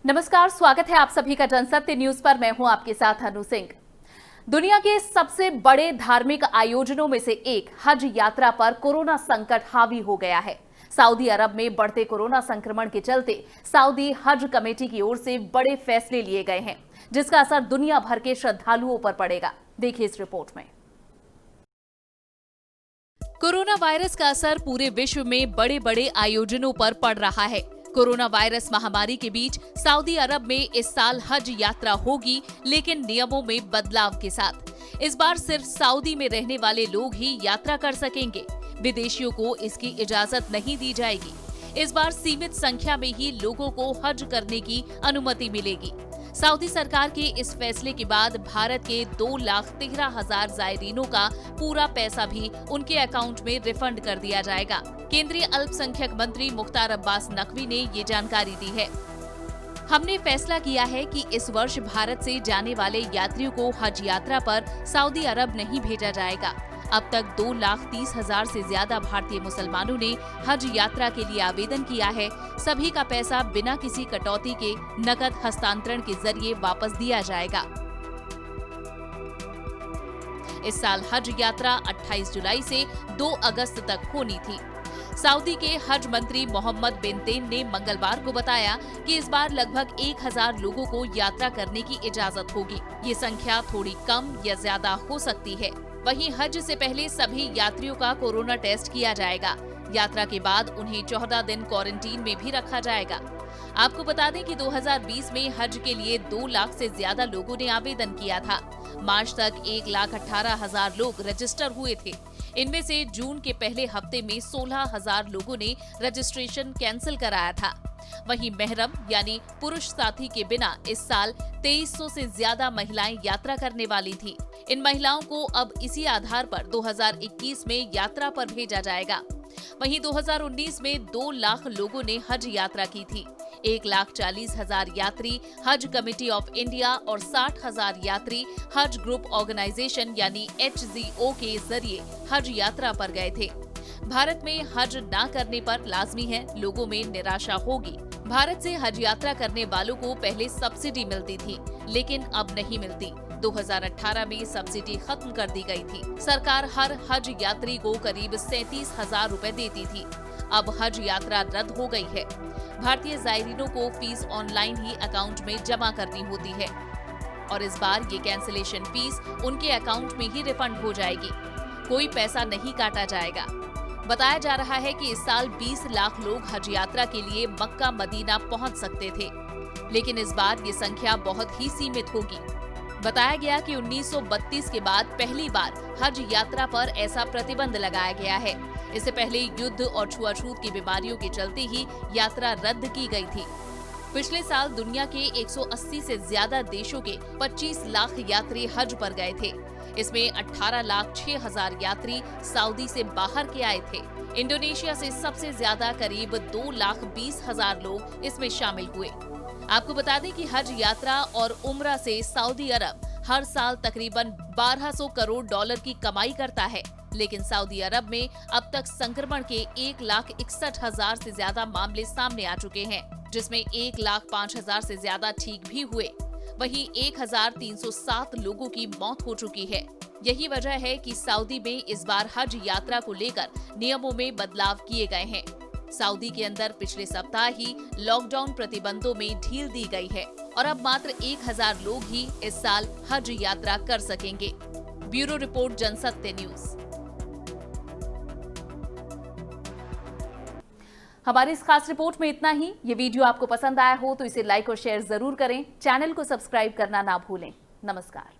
नमस्कार, स्वागत है आप सभी का जनसत्य न्यूज पर। मैं हूं आपके साथ अनु सिंह। दुनिया के सबसे बड़े धार्मिक आयोजनों में से एक हज यात्रा पर कोरोना संकट हावी हो गया है। सऊदी अरब में बढ़ते कोरोना संक्रमण के चलते सऊदी हज कमेटी की ओर से बड़े फैसले लिए गए हैं, जिसका असर दुनिया भर के श्रद्धालुओं पर पड़ेगा। देखिए इस रिपोर्ट में। कोरोना वायरस का असर पूरे विश्व में बड़े बड़े आयोजनों पर पड़ रहा है। कोरोना वायरस महामारी के बीच सऊदी अरब में इस साल हज यात्रा होगी, लेकिन नियमों में बदलाव के साथ। इस बार सिर्फ सऊदी में रहने वाले लोग ही यात्रा कर सकेंगे। विदेशियों को इसकी इजाजत नहीं दी जाएगी। इस बार सीमित संख्या में ही लोगों को हज करने की अनुमति मिलेगी। सऊदी सरकार के इस फैसले के बाद भारत के 2,13,000 जायरीनों का पूरा पैसा भी उनके अकाउंट में रिफंड कर दिया जाएगा। केंद्रीय अल्पसंख्यक मंत्री मुख्तार अब्बास नकवी ने ये जानकारी दी है। हमने फैसला किया है कि इस वर्ष भारत से जाने वाले यात्रियों को हज यात्रा पर सऊदी अरब नहीं भेजा जाएगा। अब तक 2,30,000 से ज्यादा भारतीय मुसलमानों ने हज यात्रा के लिए आवेदन किया है। सभी का पैसा बिना किसी कटौती के नकद हस्तांतरण के जरिए वापस दिया जाएगा। इस साल हज यात्रा 28 जुलाई से 2 अगस्त तक होनी थी। सऊदी के हज मंत्री मोहम्मद बिन तेन ने मंगलवार को बताया कि इस बार लगभग 1,000 लोगों को यात्रा करने की इजाजत होगी। ये संख्या थोड़ी कम या ज्यादा हो सकती है। वहीं हज से पहले सभी यात्रियों का कोरोना टेस्ट किया जाएगा। यात्रा के बाद उन्हें 14 दिन क्वारंटीन में भी रखा जाएगा। आपको बता दें कि 2020 में हज के लिए 2 लाख से ज्यादा लोगों ने आवेदन किया था। मार्च तक 1,18,000 लोग रजिस्टर हुए थे। इनमें से जून के पहले हफ्ते में 16,000 लोगों ने रजिस्ट्रेशन कैंसिल कराया था। वहीं महरम यानी पुरुष साथी के बिना इस साल 2300 से ज्यादा महिलाएं यात्रा करने वाली थी। इन महिलाओं को अब इसी आधार पर 2021 में यात्रा पर भेजा जाएगा। वहीं 2019 में 2 लाख लोगों ने हज यात्रा की थी। 1,40,000 यात्री हज कमेटी ऑफ इंडिया और 60,000 यात्री हज ग्रुप ऑर्गेनाइजेशन यानी HGO के जरिए हज यात्रा पर गए थे। भारत में हज न करने पर लाजमी है लोगों में निराशा होगी। भारत से हज यात्रा करने वालों को पहले सब्सिडी मिलती थी, लेकिन अब नहीं मिलती। 2018 में सब्सिडी खत्म कर दी गई थी। सरकार हर हज यात्री को करीब 37,000 रुपए देती थी। अब हज यात्रा रद्द हो गई है। भारतीय जायरीनों को फीस ऑनलाइन ही अकाउंट में जमा करनी होती है और इस बार ये कैंसिलेशन फीस उनके अकाउंट में ही रिफंड हो जाएगी। कोई पैसा नहीं काटा जाएगा। बताया जा रहा है कि इस साल 20 लाख लोग हज यात्रा के लिए मक्का मदीना पहुंच सकते थे, लेकिन इस बार ये संख्या बहुत ही सीमित होगी। बताया गया कि 1932 के बाद पहली बार हज यात्रा पर ऐसा प्रतिबंध लगाया गया है। इससे पहले युद्ध और छुआछूत की बीमारियों के चलते ही यात्रा रद्द की गई थी। पिछले साल दुनिया के 180 से ज्यादा देशों के 25 लाख यात्री हज पर गए थे। इसमें 18,06,000 यात्री सऊदी से बाहर के आए थे। इंडोनेशिया से सबसे ज्यादा करीब 2,20,000 लोग इसमें शामिल हुए। आपको बता दें कि हज यात्रा और उम्रा से सऊदी अरब हर साल तकरीबन 1,200 करोड़ डॉलर की कमाई करता है, लेकिन सऊदी अरब में अब तक संक्रमण के 1,61,000 से ज्यादा मामले सामने आ चुके हैं, जिसमें 1,05,000 से ज्यादा ठीक भी हुए। वहीं 1,307 लोगों की मौत हो चुकी है। यही वजह है कि सऊदी में इस बार हज यात्रा को लेकर नियमों में बदलाव किए गए हैं। सऊदी के अंदर पिछले सप्ताह ही लॉकडाउन प्रतिबंधों में ढील दी गई है और अब मात्र 1,000 लोग ही इस साल हज यात्रा कर सकेंगे। Bureau report, Jansatya news. हमारी इस खास रिपोर्ट में इतना ही। ये वीडियो आपको पसंद आया हो तो इसे लाइक और शेयर जरूर करें। चैनल को सब्सक्राइब करना ना भूलें। नमस्कार।